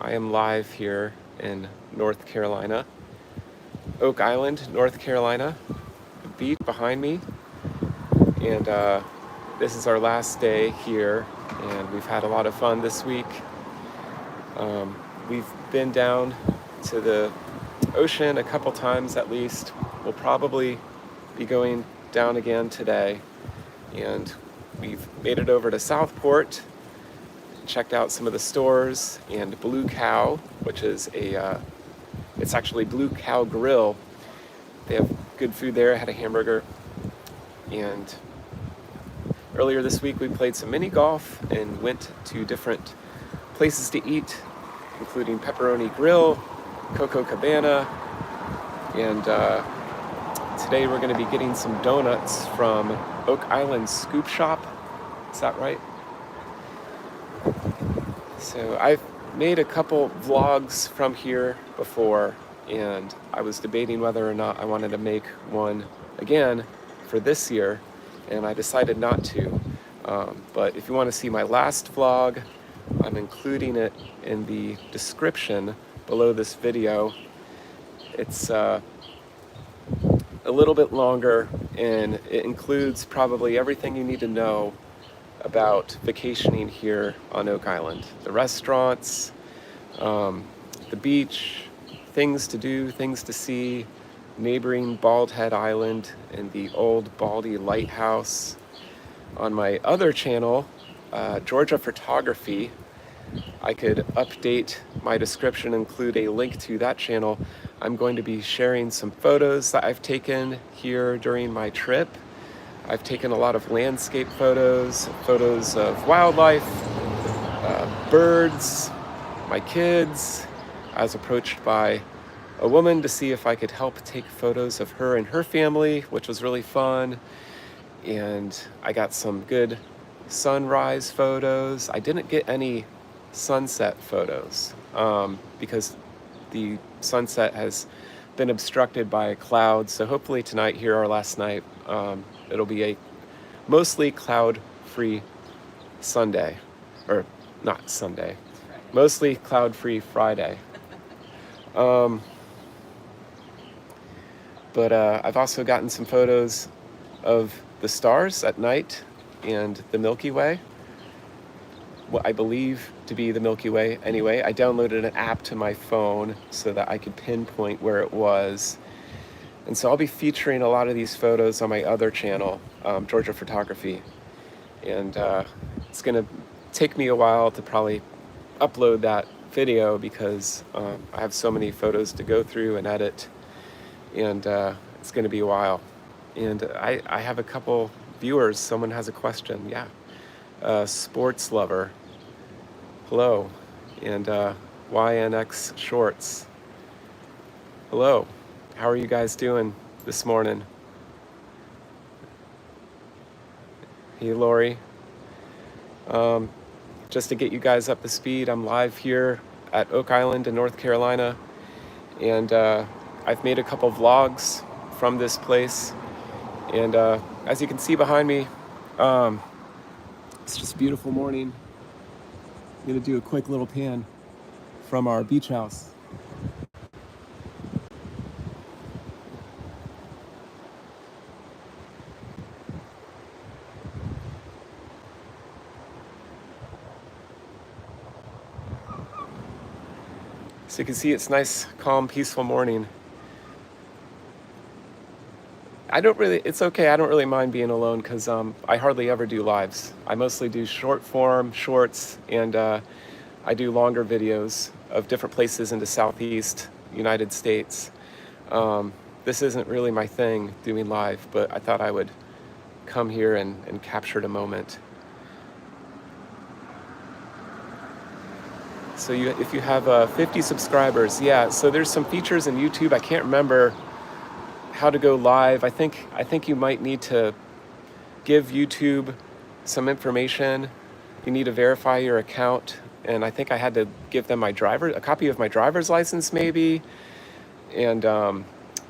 I am live here in North Carolina, Oak Island, North Carolina, the beach behind me, and this is our last day here, and we've had a lot of fun this week. We've been down to the ocean a couple times at least. We'll probably be going down again today, and we've made it over to Southport, checked out some of the stores, and Blue Cow, which is it's actually Blue Cow Grill. They have good food there. I had a hamburger. And earlier this week we played some mini golf and went to different places to eat, including Pepperoni Grill, Coco Cabana, and today we're going to be getting some donuts from Oak Island Scoop Shop. Is that right? So I've made a couple vlogs from here before, and I was debating whether or not I wanted to make one again for this year, and I decided not to. But if you want to see my last vlog, I'm including it in the description below this video. It's a little bit longer, and it includes probably everything you need to know about vacationing here on Oak Island. The restaurants, the beach, things to do, things to see, neighboring Bald Head Island and the old Baldy Lighthouse. On my other channel, Georgia Photography, I could update my description, include a link to that channel. I'm going to be sharing some photos that I've taken here during my trip. I've taken a lot of landscape photos, photos of wildlife, birds, my kids. I was approached by a woman to see if I could help take photos of her and her family, which was really fun. And I got some good sunrise photos. I didn't get any sunset photos because the sunset has been obstructed by clouds. So hopefully tonight, here our last night, it'll be a mostly cloud-free Sunday, or not Sunday, mostly cloud-free Friday. But I've also gotten some photos of the stars at night and the Milky Way, what I believe to be the Milky Way anyway. I downloaded an app to my phone so that I could pinpoint where it was. And so I'll be featuring a lot of these photos on my other channel, Georgia Photography. And it's gonna take me a while to probably upload that video because I have so many photos to go through and edit, and it's gonna be a while. And I have a couple viewers. Someone has a question. Yeah, sports lover. Hello. And YNX Shorts. Hello. How are you guys doing this morning? Hey, Lori. Just to get you guys up to speed, I'm live here at Oak Island in North Carolina, and I've made a couple vlogs from this place. And as you can see behind me, it's just a beautiful morning. I'm gonna do a quick little pan from our beach house. So you can see it's nice, calm, peaceful morning. It's okay, I don't really mind being alone because I hardly ever do lives. I mostly do short form, shorts, and I do longer videos of different places in the Southeast United States. This isn't really my thing, doing live, but I thought I would come here and capture the moment. So if you have 50 subscribers, yeah, so there's some features in YouTube. I can't remember how to go live. I think you might need to give YouTube some information. You need to verify your account, and I think I had to give them a copy of my driver's license maybe. And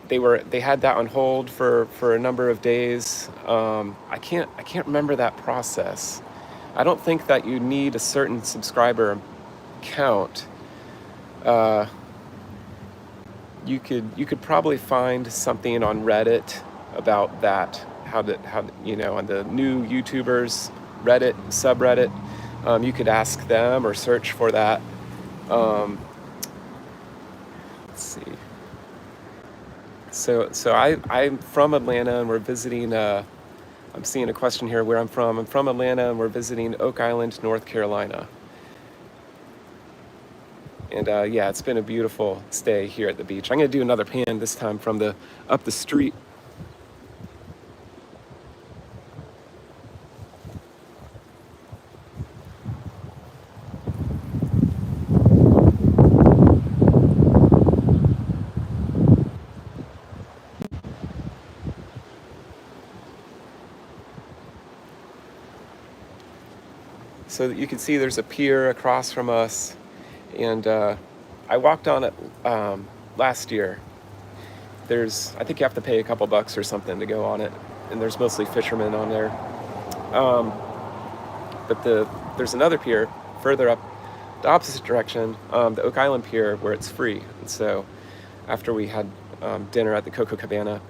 they had that on hold for a number of days. I can't remember that process. I don't think that you need a certain subscriber count. you could probably find something on Reddit about that, how on the new YouTubers Reddit subreddit. You could ask them or search for that. Let's see. So I'm from Atlanta, and we're visiting. I'm seeing a question here where I'm from. I'm from Atlanta, and we're visiting Oak Island, North Carolina. And yeah, it's been a beautiful stay here at the beach. I'm gonna do another pan this time from up the street. So that you can see there's a pier across from us, and I walked on it last year. I think you have to pay a couple bucks or something to go on it, and there's mostly fishermen on there. But there's another pier further up the opposite direction, the Oak Island Pier, where it's free. And so after we had dinner at the Coco Cabana,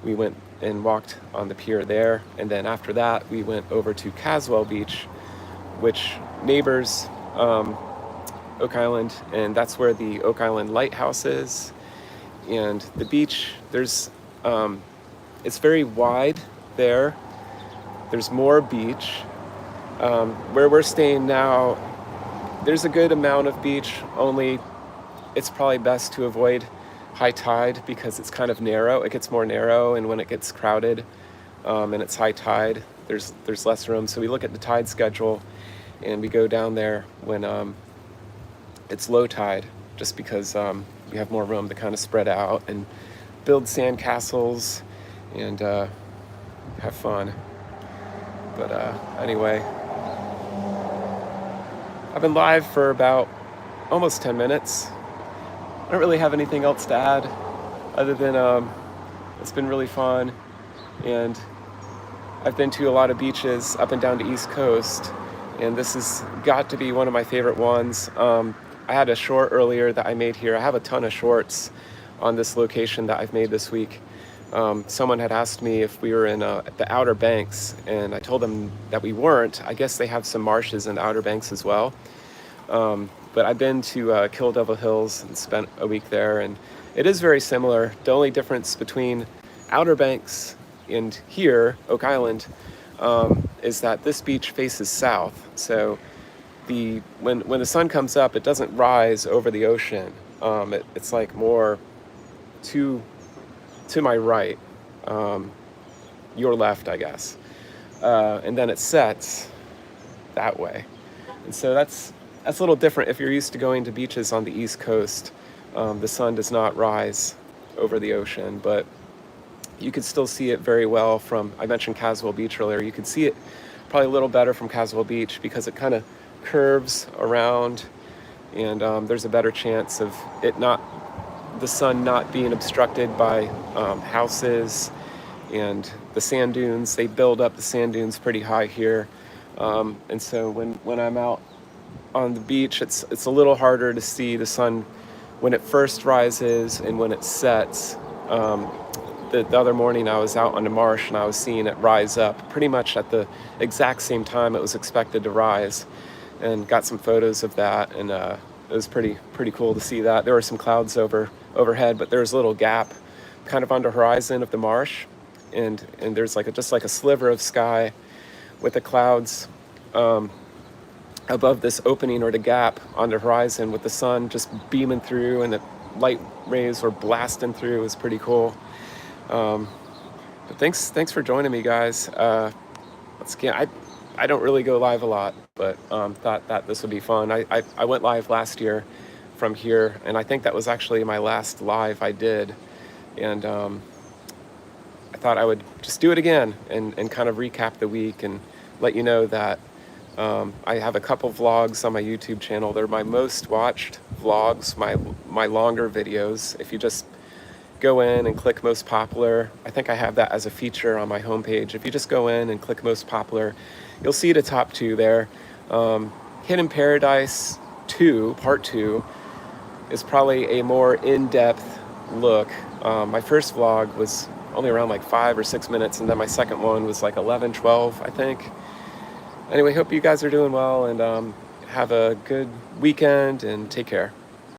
we went and walked on the pier there, and then after that we went over to Caswell Beach, which neighbors Oak Island, and that's where the Oak Island Lighthouse is. And the beach, it's very wide there. There's more beach. Where we're staying now, there's a good amount of beach, only it's probably best to avoid high tide because it's kind of narrow. It gets more narrow, and when it gets crowded and it's high tide, there's less room. So we look at the tide schedule, and we go down there when it's low tide, just because we have more room to kind of spread out and build sand castles and have fun. But anyway, I've been live for about almost 10 minutes. I don't really have anything else to add other than it's been really fun, and I've been to a lot of beaches up and down the East Coast, and this has got to be one of my favorite ones. I had a short earlier that I made here. I have a ton of shorts on this location that I've made this week. Someone had asked me if we were in the Outer Banks, and I told them that we weren't. I guess they have some marshes in the Outer Banks as well. But I've been to Kill Devil Hills and spent a week there, and it is very similar. The only difference between Outer Banks and here, Oak Island, is that this beach faces south. So when the sun comes up, it doesn't rise over the ocean. It's like more to my right, your left, I guess. And then it sets that way. And so that's a little different. If you're used to going to beaches on the East Coast, the sun does not rise over the ocean, but you could still see it very well from, I mentioned Caswell Beach earlier, you could see it probably a little better from Caswell Beach because it kind of curves around, and there's a better chance of the sun not being obstructed by houses and the sand dunes. They build up the sand dunes pretty high here, and so when I'm out on the beach, it's a little harder to see the sun when it first rises and when it sets. The other morning I was out on the marsh and I was seeing it rise up pretty much at the exact same time it was expected to rise, and got some photos of that, and it was pretty cool to see that. There were some clouds overhead, but there's a little gap kind of on the horizon of the marsh, and there's just like a sliver of sky with the clouds above this opening or the gap on the horizon, with the sun just beaming through and the light rays were blasting through. It was pretty cool. But thanks for joining me, guys. Once again, I don't really go live a lot, but thought that this would be fun. I went live last year from here, and I think that was actually my last live I did, and I thought I would just do it again and kind of recap the week and let you know that I have a couple vlogs on my YouTube channel. They're my most watched vlogs, my longer videos. If you just go in and click most popular, I think I have that as a feature on my homepage. If you just go in and click most popular, you'll see the top two there. Hidden Paradise 2, Part 2, is probably a more in-depth look. My first vlog was only around like 5 or 6 minutes, and then my second one was like 11, 12, I think. Anyway, hope you guys are doing well, and have a good weekend, and take care.